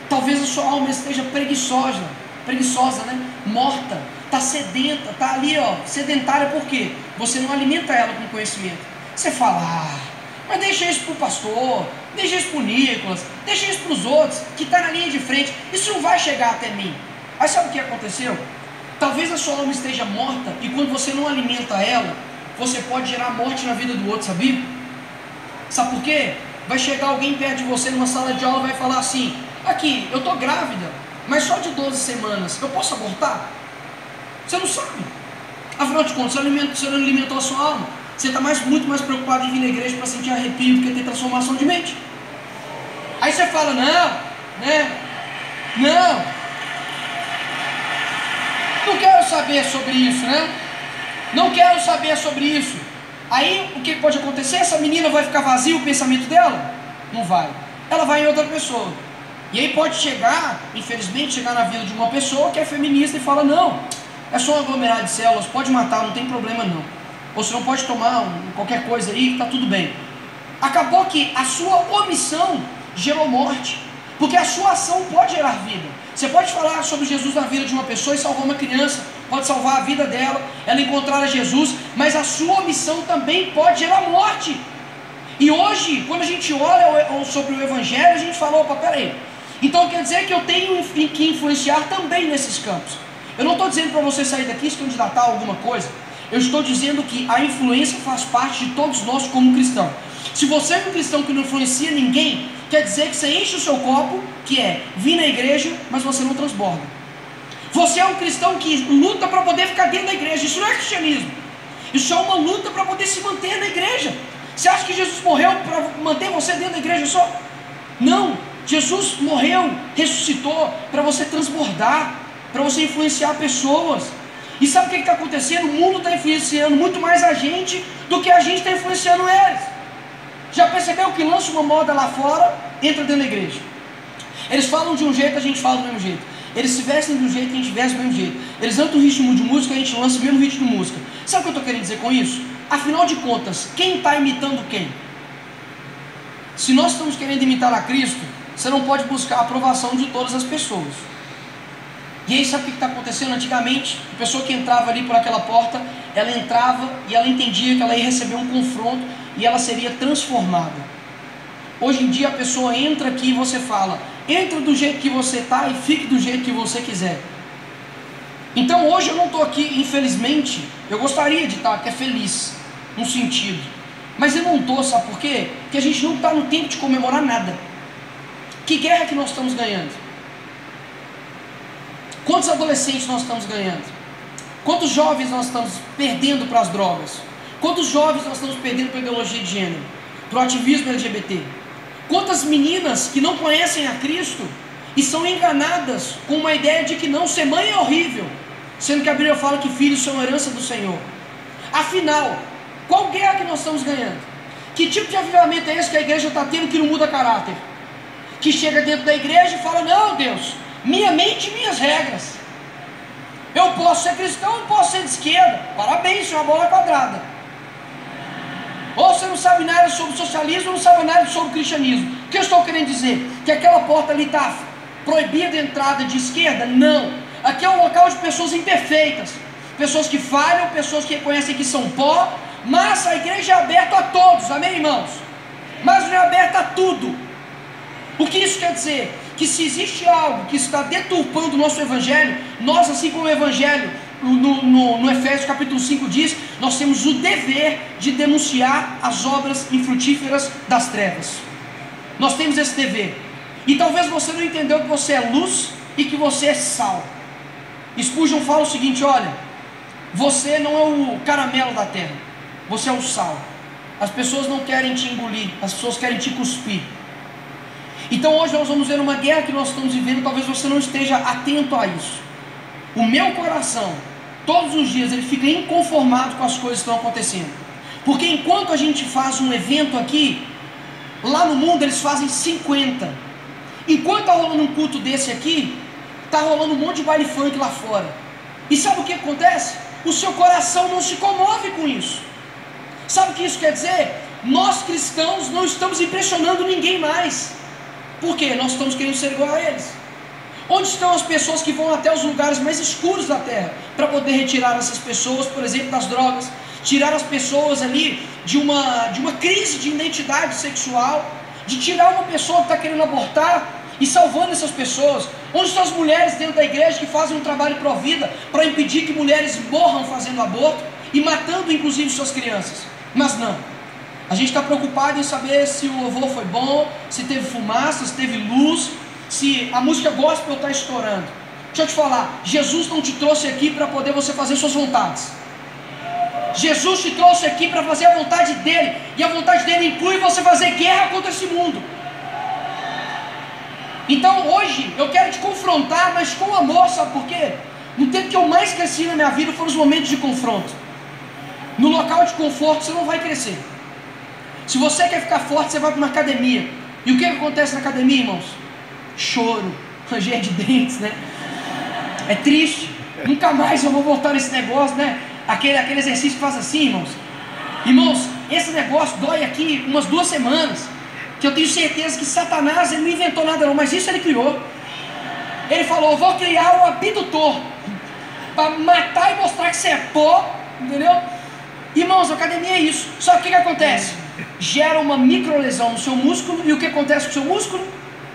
Talvez a sua alma esteja preguiçosa, né? Morta, está sedenta, está ali, ó, sedentária. Por quê? Você não alimenta ela com conhecimento. Você fala, mas deixa isso para o pastor, deixa isso para o Nicolas, deixa isso para os outros, que está na linha de frente, isso não vai chegar até mim. Aí sabe o que aconteceu? Talvez a sua alma esteja morta, e quando você não alimenta ela, você pode gerar morte na vida do outro, sabia? Sabe por quê? Vai chegar alguém perto de você numa sala de aula e vai falar assim, aqui, eu estou grávida, mas só de 12 semanas, eu posso abortar? Você não sabe. Afinal de contas, você não alimentou a sua alma. Você está muito mais preocupado em vir na igreja para sentir arrepio do que ter transformação de mente. Aí você fala, não quero saber sobre isso, né? Não quero saber sobre isso. Aí o que pode acontecer? Essa menina vai ficar vazia o pensamento dela? Não vai. Ela vai em outra pessoa. E aí pode chegar, infelizmente, chegar na vida de uma pessoa que é feminista e fala, não, é só um aglomerado de células, pode matar, não tem problema não. Ou você não pode tomar qualquer coisa aí, está tudo bem. Acabou que a sua omissão gerou morte, porque a sua ação pode gerar vida. Você pode falar sobre Jesus na vida de uma pessoa e salvar uma criança, pode salvar a vida dela, ela encontrar a Jesus, mas a sua omissão também pode gerar morte. E hoje, quando a gente olha sobre o Evangelho, a gente fala, opa, peraí, então quer dizer que eu tenho que influenciar também nesses campos. Eu não estou dizendo para você sair daqui e se candidatar a alguma coisa. Eu estou dizendo que a influência faz parte de todos nós como cristão. Se você é um cristão que não influencia ninguém, quer dizer que você enche o seu copo, que é vir na igreja, mas você não transborda. Você é um cristão que luta para poder ficar dentro da igreja. Isso não é cristianismo. Isso é uma luta para poder se manter na igreja. Você acha que Jesus morreu para manter você dentro da igreja só? Não. Jesus morreu, ressuscitou para você transbordar, para você influenciar pessoas. E sabe o que está acontecendo? O mundo está influenciando muito mais a gente do que a gente está influenciando eles. Já percebeu que lança uma moda lá fora, entra dentro da igreja? Eles falam de um jeito, a gente fala do mesmo jeito. Eles se vestem de um jeito, a gente veste do mesmo jeito. Eles lançam um ritmo de música, a gente lança o mesmo ritmo de música. Sabe o que eu estou querendo dizer com isso? Afinal de contas, quem está imitando quem? Se nós estamos querendo imitar a Cristo, você não pode buscar a aprovação de todas as pessoas. E aí sabe o que está acontecendo? Antigamente, a pessoa que entrava ali por aquela porta, ela entrava e ela entendia que ela ia receber um confronto e ela seria transformada. Hoje em dia a pessoa entra aqui e você fala, entra do jeito que você está e fique do jeito que você quiser. Então hoje eu não estou aqui, infelizmente, eu gostaria de estar até feliz, num sentido, mas eu não estou, sabe por quê? Porque a gente não está no tempo de comemorar nada. Que guerra que nós estamos ganhando? Quantos adolescentes nós estamos ganhando? Quantos jovens nós estamos perdendo para as drogas? Quantos jovens nós estamos perdendo para a ideologia de gênero? Para o ativismo LGBT? Quantas meninas que não conhecem a Cristo e são enganadas com uma ideia de que não, ser mãe é horrível, sendo que a Bíblia fala que filhos são herança do Senhor. Afinal, qual guerra que nós estamos ganhando? Que tipo de avivamento é esse que a igreja está tendo que não muda caráter? Que chega dentro da igreja e fala, não Deus, minha mente e minhas regras. Eu posso ser cristão, eu posso ser de esquerda. Parabéns, isso é uma bola quadrada. Ou você não sabe nada sobre socialismo, não sabe nada sobre cristianismo. O que eu estou querendo dizer? Que aquela porta ali está proibida a entrada de esquerda? Não. Aqui é um local de pessoas imperfeitas, pessoas que falham, pessoas que reconhecem que são pó, mas a igreja é aberta a todos, amém, irmãos? Mas não é aberta a tudo. O que isso quer dizer? Que se existe algo que está deturpando o nosso evangelho, nós, assim como o evangelho no Efésios capítulo 5 diz, nós temos o dever de denunciar as obras infrutíferas das trevas. Nós temos esse dever. E talvez você não entendeu que você é luz e que você é sal. Spurgeon fala o seguinte, olha, você não é o caramelo da terra, você é o sal. As pessoas não querem te engolir, as pessoas querem te cuspir. Então hoje nós vamos ver uma guerra que nós estamos vivendo, talvez você não esteja atento a isso. O meu coração, todos os dias, ele fica inconformado com as coisas que estão acontecendo. Porque enquanto a gente faz um evento aqui, lá no mundo eles fazem 50. Enquanto está rolando um culto desse aqui, está rolando um monte de baile funk lá fora. E sabe o que acontece? O seu coração não se comove com isso. Sabe o que isso quer dizer? Nós cristãos não estamos impressionando ninguém mais. Por quê? Nós estamos querendo ser igual a eles. Onde estão as pessoas que vão até os lugares mais escuros da terra para poder retirar essas pessoas, por exemplo, das drogas, tirar as pessoas ali de uma crise de identidade sexual, de tirar uma pessoa que está querendo abortar e salvando essas pessoas? Onde estão as mulheres dentro da igreja que fazem um trabalho pró-vida para impedir que mulheres morram fazendo aborto e matando inclusive suas crianças? Mas não, a gente está preocupado em saber se o louvor foi bom, se teve fumaça, se teve luz, se a música gospel está estourando. Deixa eu te falar, Jesus não te trouxe aqui para poder você fazer suas vontades. Jesus te trouxe aqui para fazer a vontade dele, e a vontade dele inclui você fazer guerra contra esse mundo. Então hoje eu quero te confrontar, mas com amor, sabe por quê? No tempo que eu mais cresci na minha vida foram os momentos de confronto. No local de conforto você não vai crescer. Se você quer ficar forte, você vai para uma academia. E o que acontece na academia, irmãos? Choro, ranger de dentes, né? É triste. Nunca mais eu vou voltar nesse negócio, né? Aquele exercício que faz assim, irmãos. Irmãos, esse negócio dói aqui umas 2 semanas. Que eu tenho certeza que Satanás, ele não inventou nada não, mas isso ele criou. Ele falou, eu vou criar o abdutor para matar e mostrar que você é pó, entendeu? Irmãos, a academia é isso. Só que o que acontece? Gera uma microlesão no seu músculo, e o que acontece com o seu músculo?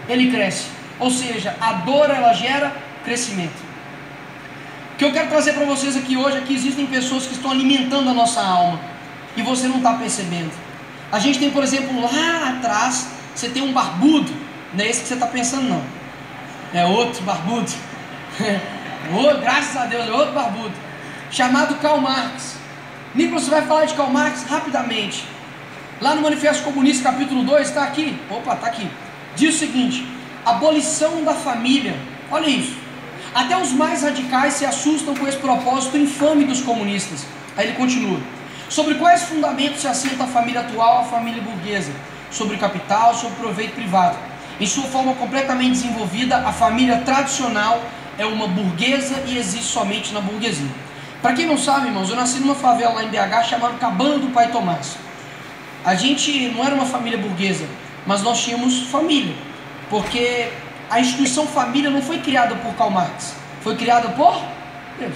Ele cresce. Ou seja, a dor, ela gera crescimento. O que eu quero trazer para vocês aqui hoje é que existem pessoas que estão alimentando a nossa alma e você não está percebendo. A gente tem, por exemplo, lá atrás, você tem um barbudo, não é esse que você está pensando não, é outro barbudo, graças a Deus, é outro barbudo, chamado Karl Marx. Nicolas, você vai falar de Karl Marx rapidamente. Lá no Manifesto Comunista, capítulo 2, está aqui, opa, está aqui, diz o seguinte: abolição da família. Olha isso. Até os mais radicais se assustam com esse propósito infame dos comunistas. Aí ele continua: sobre quais fundamentos se assenta a família atual, a família burguesa? Sobre capital, sobre proveito privado. Em sua forma completamente desenvolvida, a família tradicional é uma burguesa e existe somente na burguesia. Para quem não sabe, irmãos, eu nasci numa favela lá em BH chamada Cabana do Pai Tomás. A gente não era uma família burguesa, mas nós tínhamos família, porque a instituição família não foi criada por Karl Marx, foi criada por Deus.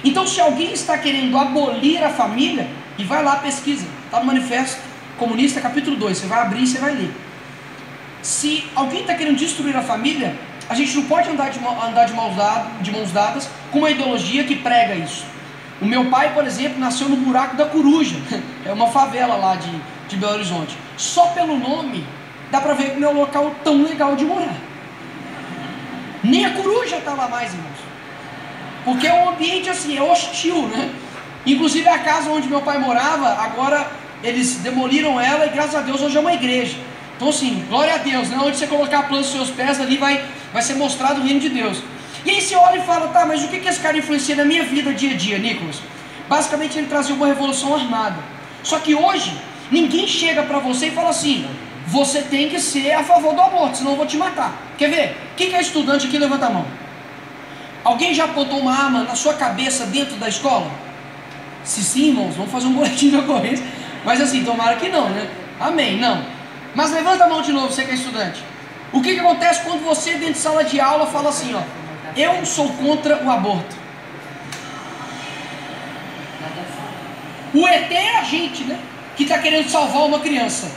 Então, se alguém está querendo abolir a família, e vai lá, pesquisa, está no Manifesto Comunista, capítulo 2, você vai abrir e você vai ler. Se alguém está querendo destruir a família, a gente não pode andar de mãos dadas com uma ideologia que prega isso. O meu pai, por exemplo, nasceu no Buraco da Coruja, é uma favela lá de Belo Horizonte. Só pelo nome, dá para ver que não é um local tão legal de morar. Nem a coruja está lá mais, irmãos. Porque é um ambiente assim, é hostil, né? Inclusive a casa onde meu pai morava, agora eles demoliram ela e graças a Deus hoje é uma igreja. Então assim, glória a Deus, né? Onde você colocar a planta dos seus pés ali vai ser mostrado o reino de Deus. E aí você olha e fala, tá, mas o que esse cara influencia na minha vida dia a dia, Nicolas? Basicamente ele trazia uma revolução armada. Só que hoje, ninguém chega para você e fala assim, você tem que ser a favor do aborto, senão eu vou te matar. Quer ver? Quem é estudante aqui, levanta a mão. Alguém já apontou uma arma na sua cabeça dentro da escola? Se sim, irmãos, vamos fazer um boletim de ocorrência. Mas assim, tomara que não, né? Amém, não. Mas levanta a mão de novo, você que é estudante. O que acontece quando você dentro de sala de aula fala assim, ó, eu sou contra o aborto? O ET é a gente, né? Que está querendo salvar uma criança.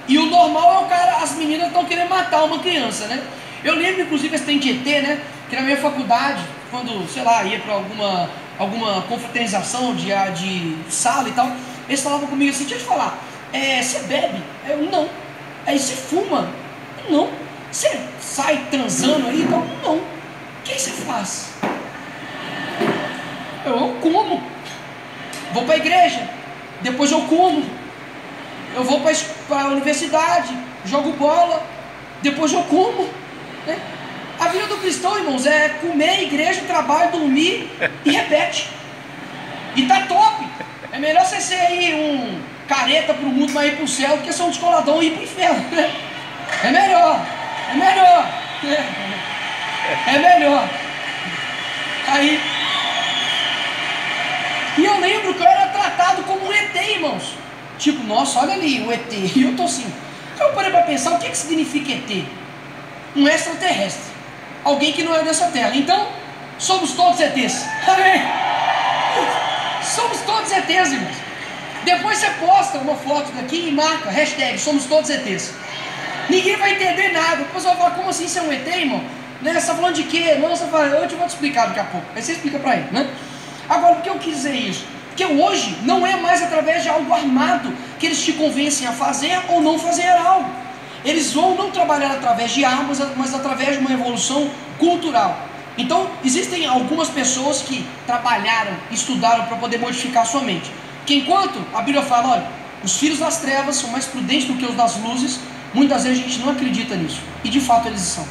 E o normal é o cara, as meninas estão querendo matar uma criança, né? Eu lembro, inclusive, esse tem de ET, né? Que na minha faculdade, quando, sei lá, ia para alguma confraternização de sala e tal, eles falavam comigo assim, deixa eu te falar, você bebe? Eu, não. Aí você fuma? Não. Você sai transando aí? Então, não. O que você faz? Eu como. Vou para a igreja, depois eu como. Eu vou para a universidade, jogo bola, depois eu como, né? A vida do cristão, irmãos, é comer, igreja, trabalho, dormir e repete. E tá top. É melhor você ser aí um careta pro mundo, mas ir pro céu, do que ser um descoladão e ir pro inferno. É melhor. É melhor. É melhor. Aí. E eu lembro que eu era tratado como um ET, irmãos. Tipo, nossa, olha ali, o ET. E eu tô assim. Eu parei para pensar, o que significa ET? um extraterrestre, alguém que não é dessa terra. Então, somos todos ETs. Amém? Somos todos ETs, irmãos. Depois você posta uma foto daqui e marca, hashtag, somos todos ETs. Ninguém vai entender nada. O pessoal vai falar, como assim você é um ET, irmão? Né? Você está falando de quê? Não, você fala, eu te vou te explicar daqui a pouco. Aí você explica para ele, né? Agora, por que eu quis dizer isso? Porque hoje não é mais através de algo armado que eles te convencem a fazer ou não fazer algo. Eles vão não trabalhar através de armas, mas através de uma revolução cultural. Então, existem algumas pessoas que trabalharam, estudaram para poder modificar a sua mente. Que enquanto a Bíblia fala, olha, os filhos das trevas são mais prudentes do que os das luzes, muitas vezes a gente não acredita nisso. E de fato eles são.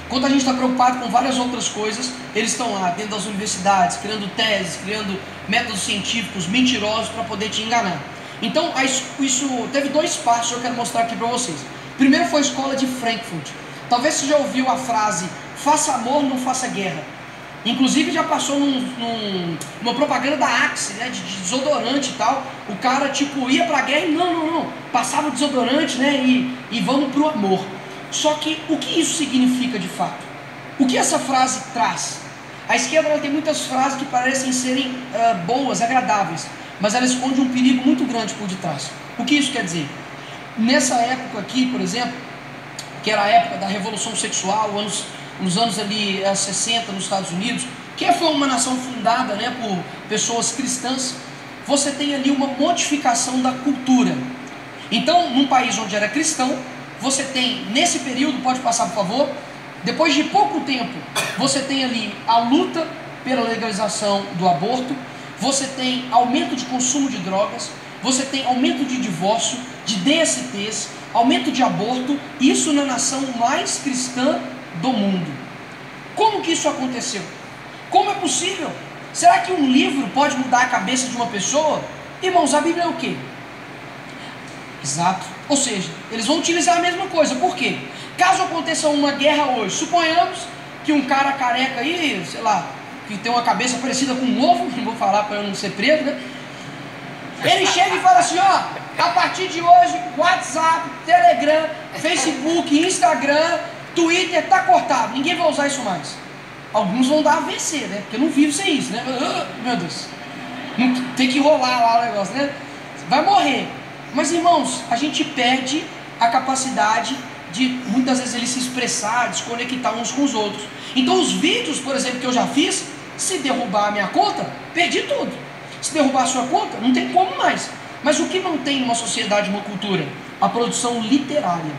Enquanto a gente está preocupado com várias outras coisas, eles estão lá dentro das universidades, criando teses, criando métodos científicos mentirosos para poder te enganar. Então, isso teve dois passos que eu quero mostrar aqui para vocês. Primeiro foi a escola de Frankfurt. Talvez você já ouviu a frase, faça amor, não faça guerra. Inclusive já passou numa propaganda da Axe, né, de desodorante e tal. O cara tipo ia para a guerra e não, passava o desodorante, né, e vamos para o amor. Só que o que isso significa de fato? O que essa frase traz? A esquerda ela tem muitas frases que parecem serem boas, agradáveis, mas ela esconde um perigo muito grande por detrás. O que isso quer dizer? Nessa época aqui, por exemplo, que era a época da Revolução Sexual, nos anos ali 60 nos Estados Unidos, que foi uma nação fundada, né, por pessoas cristãs, você tem ali uma modificação da cultura. Então, num país onde era cristão, você tem, nesse período, pode passar por favor, depois de pouco tempo, você tem ali a luta pela legalização do aborto, você tem aumento de consumo de drogas, você tem aumento de divórcio, de DSTs, aumento de aborto, isso na nação mais cristã do mundo. Como que isso aconteceu? Como é possível? Será que um livro pode mudar a cabeça de uma pessoa? Irmãos, a Bíblia é o quê? Exato. Ou seja, eles vão utilizar a mesma coisa. Por quê? Caso aconteça uma guerra hoje, suponhamos que um cara careca aí, sei lá, que tem uma cabeça parecida com um ovo, não vou falar para eu não ser preso, né? Ele chega e fala assim, ó, a partir de hoje, WhatsApp, Telegram, Facebook, Instagram, Twitter está cortado, ninguém vai usar isso mais. Alguns vão dar AVC, né? Porque eu não vivo sem isso, né? Meu Deus, tem que rolar lá o negócio, né? Vai morrer. Mas irmãos, a gente perde a capacidade de muitas vezes ele se expressar, de se conectar uns com os outros. Então os vídeos, por exemplo, que eu já fiz, se derrubar a minha conta, perdi tudo. Se derrubar a sua conta, não tem como mais. Mas o que não tem numa sociedade, uma cultura? A produção literária.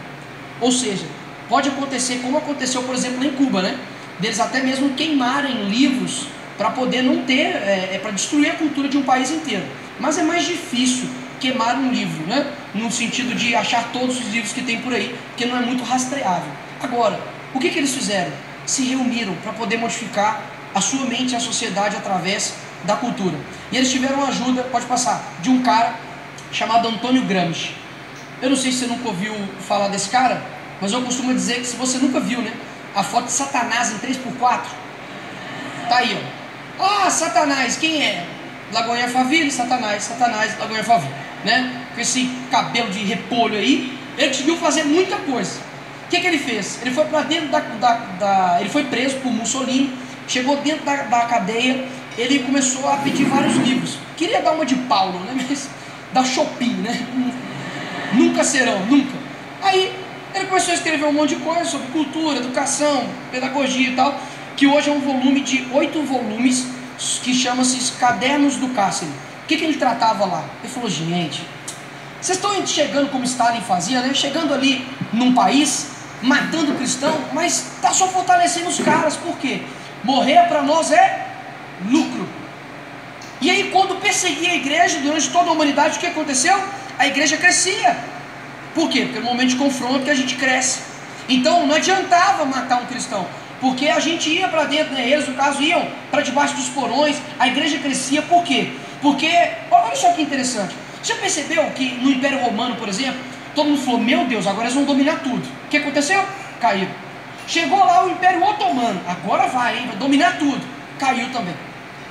Ou seja, pode acontecer como aconteceu, por exemplo, em Cuba, né? Deles até mesmo queimarem livros para poder não ter, para destruir a cultura de um país inteiro. Mas é mais difícil queimar um livro, né? No sentido de achar todos os livros que tem por aí, porque não é muito rastreável. Agora, o que eles fizeram? Se reuniram para poder modificar a sua mente e a sociedade através da cultura. E eles tiveram ajuda, pode passar, de um cara chamado Antônio Gramsci. Eu não sei se você nunca ouviu falar desse cara, mas eu costumo dizer que se você nunca viu, né, a foto de Satanás em 3x4, tá aí, ó. Ah, Satanás, quem é? Lagoinha Faville, Satanás, Lagoinha Faville, né? Com esse cabelo de repolho aí, ele conseguiu fazer muita coisa. O que ele fez? Ele foi para dentro ele foi preso por Mussolini, chegou dentro da cadeia, ele começou a pedir vários livros. Queria dar uma de Paulo, né? Mas da Chopin, né? Nunca serão, nunca. Aí ele começou a escrever um monte de coisa sobre cultura, educação, pedagogia e tal, que hoje é um volume de 8 volumes, que chama-se Cadernos do Cárcere. O que ele tratava lá? Ele falou, gente, vocês estão chegando como Stalin fazia, né? Chegando ali num país, matando cristão, mas está só fortalecendo os caras. Por quê? Morrer para nós é lucro. E aí quando perseguia a igreja durante toda a humanidade, o que aconteceu? A igreja crescia. Por quê? Porque no momento de confronto que a gente cresce. Então não adiantava matar um cristão, porque a gente ia para dentro, né? Eles no caso iam para debaixo dos porões, a igreja crescia. Por quê? Porque, olha só que interessante, já percebeu que no Império Romano, por exemplo, todo mundo falou, meu Deus, agora eles vão dominar tudo. O que aconteceu? Caiu. Chegou lá o Império Otomano, agora vai, hein? Vai dominar tudo. Caiu também.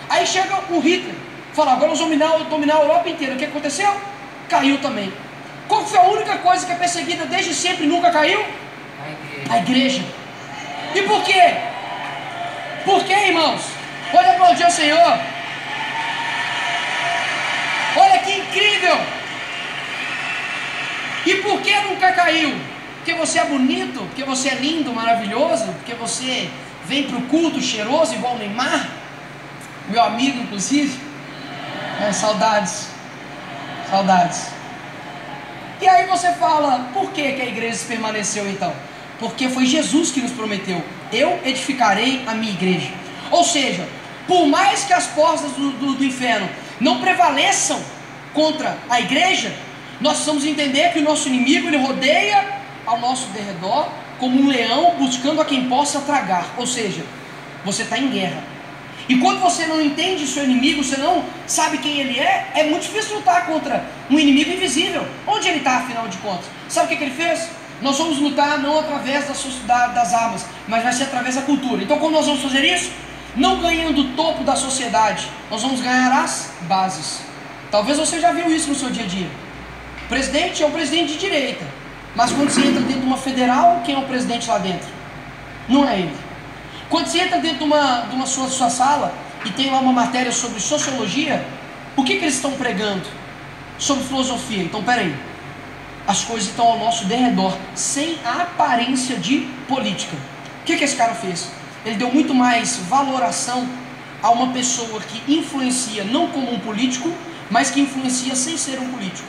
Aí chega o Hitler, fala, agora nós vamos dominar a Europa inteira. O que aconteceu? Caiu também. Qual foi a única coisa que é perseguida desde sempre e nunca caiu? A igreja. E por quê? Por quê, irmãos? Pode aplaudir o Senhor. Olha que incrível. E por que nunca caiu? Porque você é bonito, porque você é lindo, maravilhoso, porque você vem para o culto cheiroso igual o Neymar, meu amigo inclusive. Saudades. E aí você fala, por que a igreja permaneceu então? Porque foi Jesus que nos prometeu: eu edificarei a minha igreja. Ou seja, por mais que as portas do inferno não prevaleçam contra a igreja, nós precisamos entender que o nosso inimigo, ele rodeia ao nosso derredor como um leão buscando a quem possa tragar. Ou seja, você está em guerra. E quando você não entende o seu inimigo, você não sabe quem ele é muito difícil lutar contra um inimigo invisível. Onde ele está, afinal de contas? Sabe o que ele fez? Nós vamos lutar não através das armas, mas vai ser através da cultura. Então como nós vamos fazer isso? Não ganhando o topo da sociedade, nós vamos ganhar as bases. Talvez você já viu isso no seu dia a dia. O presidente é um presidente de direita, mas quando você entra dentro de uma federal, quem é o presidente lá dentro? Não é ele. Quando você entra dentro de uma sua sala e tem lá uma matéria sobre sociologia, o que eles estão pregando? Sobre filosofia. Então peraí, as coisas estão ao nosso derredor, sem a aparência de política. O que esse cara fez? Ele deu muito mais valoração a uma pessoa que influencia não como um político, mas que influencia sem ser um político.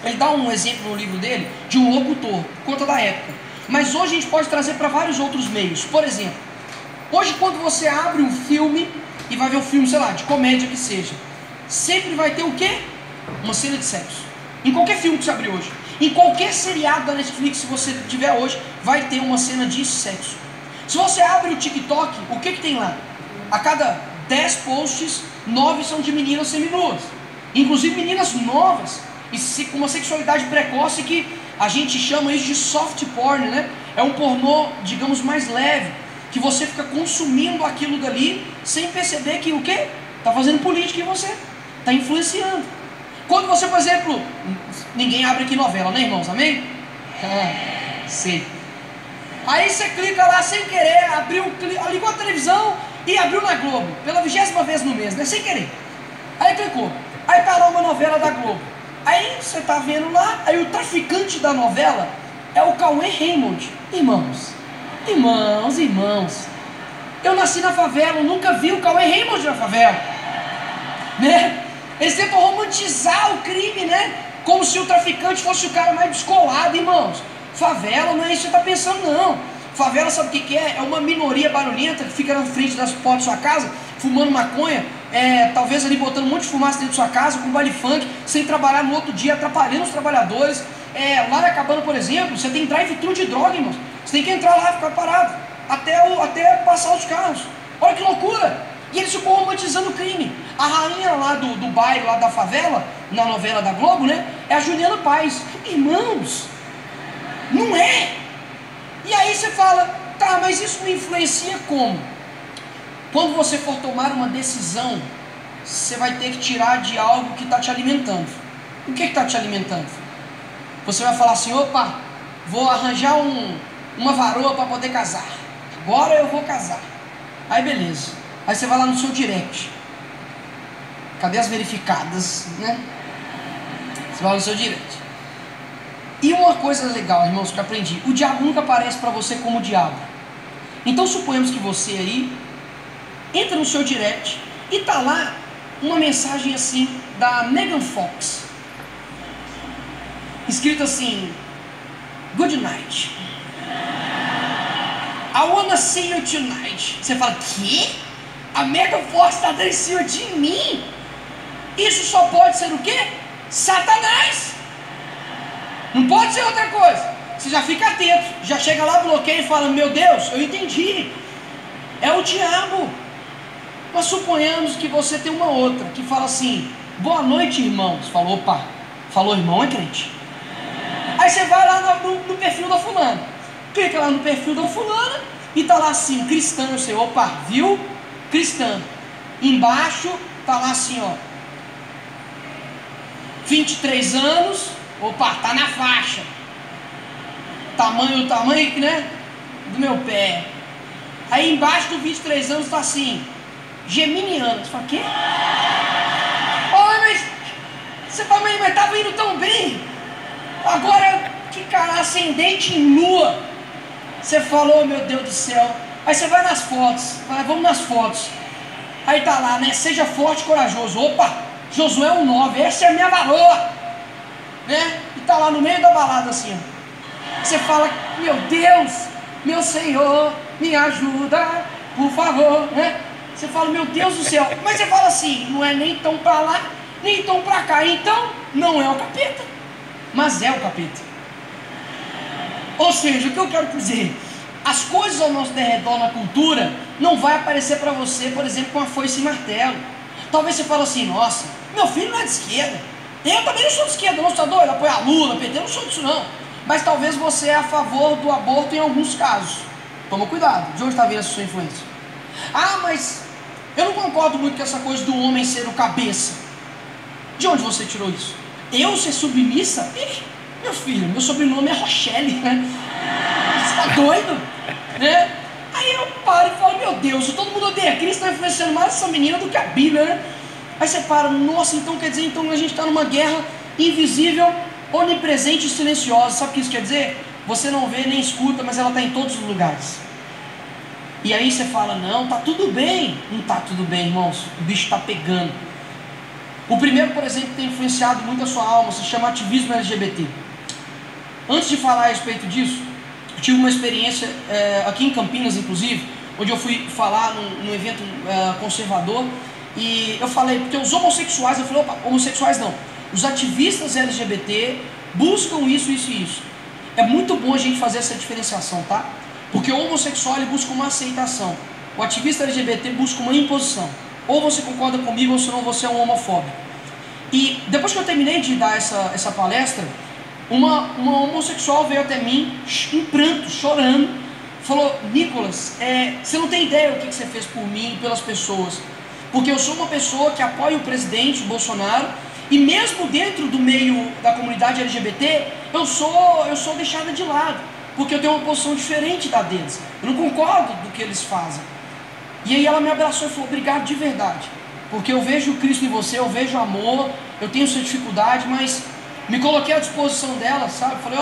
Ele dá um exemplo no livro dele de um locutor, conta da época. Mas hoje a gente pode trazer para vários outros meios. Por exemplo, hoje quando você abre um filme e vai ver um filme, sei lá, de comédia que seja, sempre vai ter o quê? Uma cena de sexo. Em qualquer filme que você abrir hoje, em qualquer seriado da Netflix, se você tiver hoje, vai ter uma cena de sexo. Se você abre o TikTok, o que tem lá? A cada 10 posts, 9 são de meninas seminuas, inclusive meninas novas, e com uma sexualidade precoce que a gente chama isso de soft porn, né? É um pornô, digamos, mais leve, que você fica consumindo aquilo dali, sem perceber que o quê? Está fazendo política em você, está influenciando. Quando você, por exemplo, ninguém abre aqui novela, né, irmãos? Amém? Sei. Aí você clica lá sem querer, ligou a televisão e abriu na Globo, pela 20ª vez no mês, né? Sem querer. Aí clicou, aí tá lá uma novela da Globo. Aí você tá vendo lá, aí o traficante da novela é o Cauê Raymond. Irmãos, eu nasci na favela, eu nunca vi o Cauê Raymond na favela, né? Eles tentam romantizar o crime, né? Como se o traficante fosse o cara mais descolado, irmãos. Favela não é isso que você está pensando, não. Favela, sabe o que é? É uma minoria barulhenta que fica na frente das portas da sua casa, fumando maconha, talvez ali botando um monte de fumaça dentro da sua casa, com baile funk, sem trabalhar no outro dia, atrapalhando os trabalhadores. Lá na Cabana, por exemplo, você tem drive-thru de droga, irmãos. Você tem que entrar lá e ficar parado, até passar os carros. Olha que loucura! E eles ficam romantizando o crime. A rainha lá do bairro, lá da favela, na novela da Globo, né? É a Juliana Paz. Irmãos, não é? E aí você fala, tá, mas isso me influencia como? Quando você for tomar uma decisão, você vai ter que tirar de algo que está te alimentando. O que está te alimentando? Você vai falar assim, opa, vou arranjar uma varoa para poder casar. Agora eu vou casar. Aí beleza. Aí você vai lá no seu direct. Cadê as verificadas, né? Você vai lá no seu direct. E uma coisa legal, irmãos, que eu aprendi: o diabo nunca aparece para você como o diabo. Então suponhamos que você aí entra no seu direct e tá lá uma mensagem assim da Megan Fox, escrito assim: Good night, I wanna see you tonight. Você fala, que? A Megan Fox está dando em cima de mim? Isso só pode ser o quê? Satanás. Não pode ser outra coisa. Você já fica atento, já chega lá, bloqueia e fala, meu Deus, eu entendi, é o diabo. Mas suponhamos que você tem uma outra que fala assim, boa noite, irmãos. Falou, opa, falou irmão, é crente. Aí você vai lá no perfil da fulana, clica lá no perfil da fulana e tá lá assim, cristã. Você, opa, viu? Cristã. Embaixo tá lá assim, ó, 23 anos, opa, tá na faixa. Tamanho, né? do meu pé. Aí embaixo do 23 anos está assim, geminiano. Você fala, quê? Oh, mas você fala, mas estava indo tão bem. Agora, que cara, ascendente em lua. Você falou, oh, meu Deus do céu. Aí você vai nas fotos, vamos nas fotos. Aí tá lá, né? Seja forte e corajoso. Opa, Josué 1,9, essa é a minha varoa, né? E tá lá no meio da balada assim, ó. Você fala, meu Deus, meu Senhor, me ajuda, por favor, né? Você fala, meu Deus do céu. Mas você fala assim, não é nem tão pra lá, nem tão pra cá. Então, não é o capeta, mas é o capeta. Ou seja, o que eu quero dizer? As coisas ao nosso derredor na cultura não vai aparecer para você, por exemplo, com a foice e martelo. Talvez você fale assim, nossa, meu filho não é de esquerda. Eu também não sou de esquerda, não sou doido, apoia Lula, PT, eu não sou disso não. Mas talvez você é a favor do aborto em alguns casos. Toma cuidado, de onde está vindo essa sua influência? Ah, mas eu não concordo muito com essa coisa do homem ser o cabeça. De onde você tirou isso? Eu ser submissa? Ih, meu filho, meu sobrenome é Rochelle, né? Você está doido? Né? Aí eu paro e falo, meu Deus, se todo mundo odeia Cristo, está influenciando mais essa menina do que a Bíblia, né? Aí você para, nossa, então quer dizer, então a gente está numa guerra invisível, onipresente e silenciosa. Sabe o que isso quer dizer? Você não vê nem escuta, mas ela está em todos os lugares. E aí você fala, não, tá tudo bem. Não está tudo bem, irmãos, o bicho está pegando. O primeiro, por exemplo, que tem influenciado muito a sua alma, se chama ativismo LGBT. Antes de falar a respeito disso, eu tive uma experiência aqui em Campinas, inclusive, onde eu fui falar num evento conservador, e eu falei, porque os homossexuais, eu falei, opa, homossexuais não, os ativistas LGBT buscam isso, isso e isso. É muito bom a gente fazer essa diferenciação, tá? Porque o homossexual ele busca uma aceitação, o ativista LGBT busca uma imposição. Ou você concorda comigo, ou senão você é um homofóbico. E depois que eu terminei de dar essa palestra, uma homossexual veio até mim, em pranto, chorando, falou, Nicolas, você não tem ideia o que você fez por mim e pelas pessoas, porque eu sou uma pessoa que apoia o presidente Bolsonaro, e mesmo dentro do meio da comunidade LGBT, eu sou deixada de lado, porque eu tenho uma posição diferente da deles, eu não concordo do que eles fazem. E aí ela me abraçou e falou, obrigado de verdade, porque eu vejo Cristo em você, eu vejo amor, eu tenho sua dificuldade, mas me coloquei à disposição dela, sabe? Falei,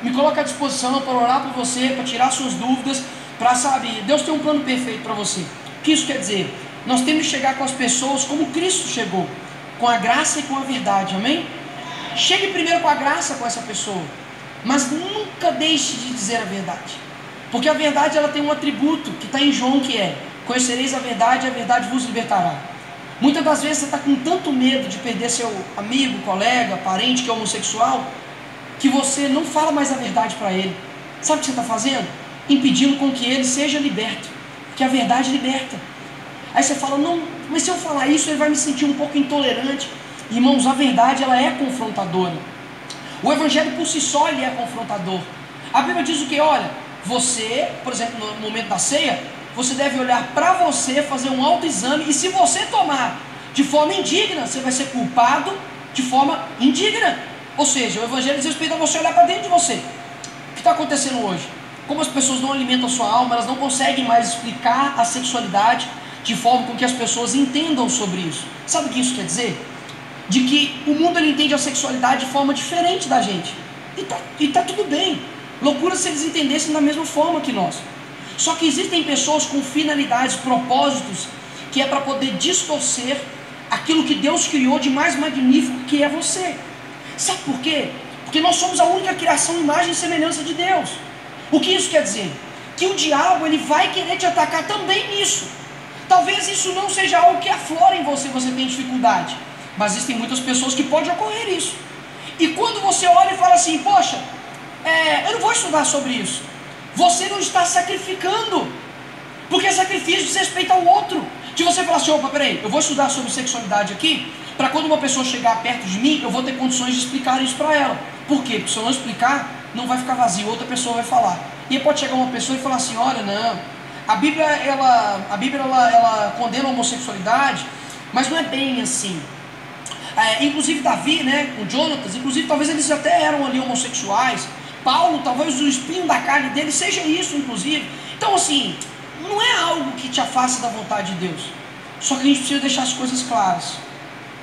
me coloca à disposição para orar por você, para tirar suas dúvidas, para, sabe, Deus tem um plano perfeito para você. O que isso quer dizer? Nós temos que chegar com as pessoas como Cristo chegou, com a graça e com a verdade, amém? Chegue primeiro com a graça com essa pessoa, mas nunca deixe de dizer a verdade, porque a verdade ela tem um atributo que está em João, que é, conhecereis a verdade vos libertará. Muitas das vezes você está com tanto medo de perder seu amigo, colega, parente que é homossexual, que você não fala mais a verdade para ele. Sabe o que você está fazendo? Impedindo com que ele seja liberto, que a verdade liberta. Aí você fala, não, mas se eu falar isso ele vai me sentir um pouco intolerante. Irmãos, a verdade ela é confrontadora. O evangelho por si só ele é confrontador. A Bíblia diz o que? Olha, você, por exemplo, no momento da ceia, você deve olhar para você, fazer um autoexame, e se você tomar de forma indigna, você vai ser culpado de forma indigna. Ou seja, o evangelho diz respeito a você olhar para dentro de você. O que está acontecendo hoje? Como as pessoas não alimentam a sua alma, elas não conseguem mais explicar a sexualidade de forma com que as pessoas entendam sobre isso. Sabe o que isso quer dizer? De que o mundo ele entende a sexualidade de forma diferente da gente. E tá tudo bem. Loucura se eles entendessem da mesma forma que nós. Só que existem pessoas com finalidades, propósitos, que é para poder distorcer aquilo que Deus criou de mais magnífico, que é você. Sabe por quê? Porque nós somos a única criação, imagem e semelhança de Deus. O que isso quer dizer? Que o diabo ele vai querer te atacar também nisso. Talvez isso não seja algo que aflora em você, você tem dificuldade, mas existem muitas pessoas que pode ocorrer isso. E quando você olha e fala assim, poxa, eu não vou estudar sobre isso, você não está sacrificando, porque sacrifício diz respeito ao outro. De você falar assim, opa, peraí, eu vou estudar sobre sexualidade aqui, para quando uma pessoa chegar perto de mim, eu vou ter condições de explicar isso para ela. Por quê? Porque se eu não explicar, não vai ficar vazio, outra pessoa vai falar. E aí pode chegar uma pessoa e falar assim, olha, não, a Bíblia ela condena a homossexualidade, mas não é bem assim. Inclusive Davi, né, com Jonatas, inclusive talvez eles até eram ali homossexuais, Paulo, talvez o espinho da carne dele seja isso, inclusive. Então, assim, não é algo que te afasta da vontade de Deus. Só que a gente precisa deixar as coisas claras.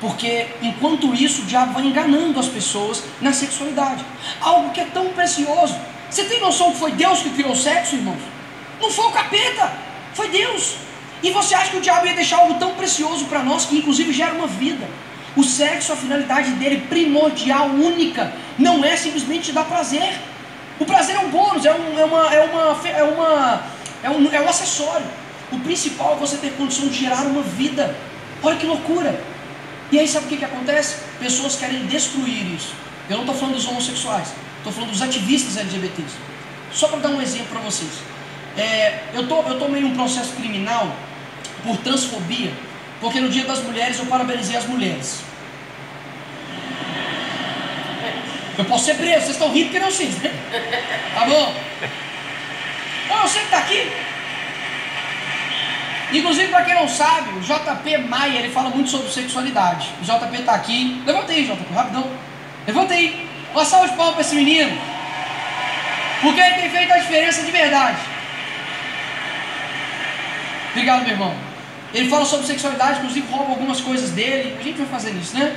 Porque, enquanto isso, o diabo vai enganando as pessoas na sexualidade. Algo que é tão precioso. Você tem noção que foi Deus que criou o sexo, irmãos? Não foi o capeta, foi Deus. E você acha que o diabo ia deixar algo tão precioso para nós, que inclusive gera uma vida? O sexo, a finalidade dele primordial, única, não é simplesmente te dar prazer. O prazer é um bônus, é um acessório. O principal é você ter condição de gerar uma vida. Olha que loucura. E aí sabe o que acontece? Pessoas querem destruir isso. Eu não estou falando dos homossexuais, estou falando dos ativistas LGBTs. Só para dar um exemplo para vocês. Eu tomei um processo criminal por transfobia, porque no Dia das Mulheres eu parabenizei as mulheres. Eu posso ser preso, vocês estão rindo porque não sei, né? Tá bom? Então eu sei que está aqui. Inclusive, para quem não sabe, o JP Maia, ele fala muito sobre sexualidade. O JP está aqui. Levanta aí, JP, rapidão. Levanta aí. Uma salva de palmas para esse menino. Porque ele tem feito a diferença de verdade. Obrigado, meu irmão. Ele fala sobre sexualidade, inclusive rouba algumas coisas dele. A gente vai fazer isso, né?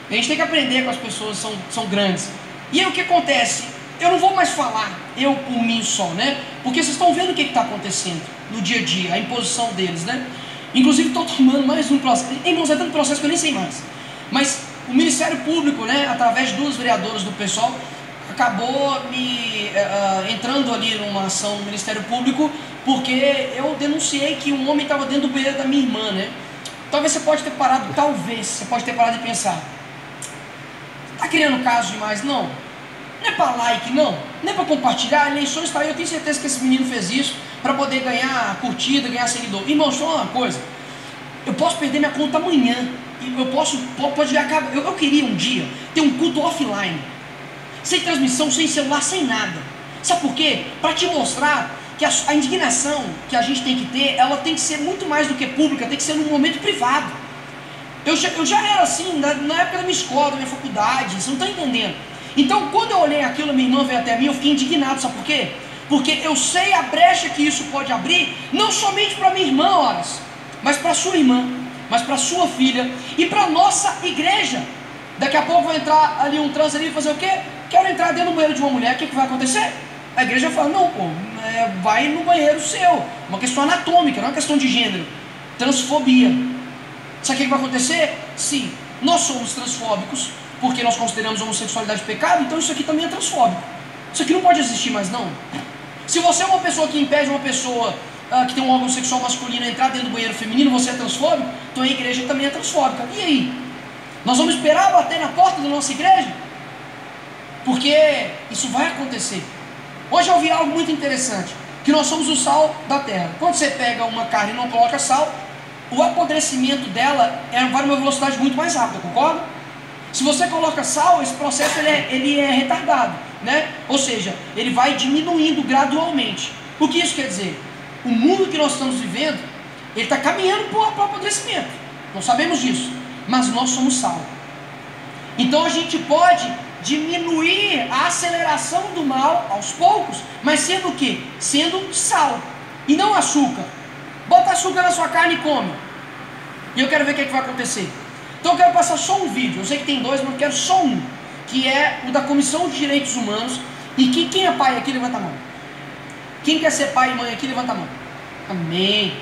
A gente tem que aprender com as pessoas que são grandes. E aí o que acontece? Eu não vou mais falar eu por mim só, né? Porque vocês estão vendo o que está acontecendo no dia a dia, a imposição deles, né? Inclusive estou tomando mais um processo. Irmãos, é tanto processo que eu nem sei mais. Mas o Ministério Público, né, através de duas vereadoras do PSOL, acabou me entrando ali numa ação do Ministério Público, porque eu denunciei que um homem estava dentro do banheiro da minha irmã, né? Talvez você pode ter parado, você pode ter parado de pensar, está criando caso demais? Não. Não é para like, não é para compartilhar. A eleição está aí, eu tenho certeza que esse menino fez isso para poder ganhar curtida, ganhar seguidor. Irmão, só uma coisa, eu posso perder minha conta amanhã, eu queria um dia ter um culto offline, sem transmissão, sem celular, sem nada. Sabe por quê? Para te mostrar que a indignação que a gente tem que ter, ela tem que ser muito mais do que pública, tem que ser num momento privado. Eu já era assim, na época da minha escola, da minha faculdade, você não está entendendo. Então, quando eu olhei aquilo, minha irmã veio até mim, eu fiquei indignado, sabe por quê? Porque eu sei a brecha que isso pode abrir, não somente para minha irmã, horas, mas para sua irmã, mas para sua filha e para a nossa igreja. Daqui a pouco vai entrar ali um trans ali e fazer o quê? Quero entrar dentro do banheiro de uma mulher, o que vai acontecer? A igreja fala, não, pô, vai no banheiro seu, uma questão anatômica, não é uma questão de gênero, transfobia. Sabe o que vai acontecer? Sim, nós somos transfóbicos, porque nós consideramos a homossexualidade pecado, então isso aqui também é transfóbico. Isso aqui não pode existir mais, não. Se você é uma pessoa que impede uma pessoa que tem um órgão sexual masculino a entrar dentro do banheiro feminino, você é transfóbico, então a igreja também é transfóbica. E aí? Nós vamos esperar bater na porta da nossa igreja? Porque isso vai acontecer. Hoje eu ouvi algo muito interessante, que nós somos o sal da terra. Quando você pega uma carne e não coloca sal, o apodrecimento dela vai numa velocidade muito mais rápida, concorda? Se você coloca sal, esse processo ele é retardado, né? Ou seja, ele vai diminuindo gradualmente. O que isso quer dizer? O mundo que nós estamos vivendo, ele está caminhando para o apodrecimento. Nós sabemos disso, mas nós somos sal. Então a gente pode diminuir a aceleração do mal aos poucos, mas sendo o quê? Sendo sal e não açúcar. Bota açúcar na sua carne e come. E eu quero ver o que vai acontecer. Então eu quero passar só um vídeo. Eu sei que tem dois, mas eu quero só um, que é o da Comissão de Direitos Humanos. E quem é pai aqui, levanta a mão. Quem quer ser pai e mãe aqui, levanta a mão. Amém.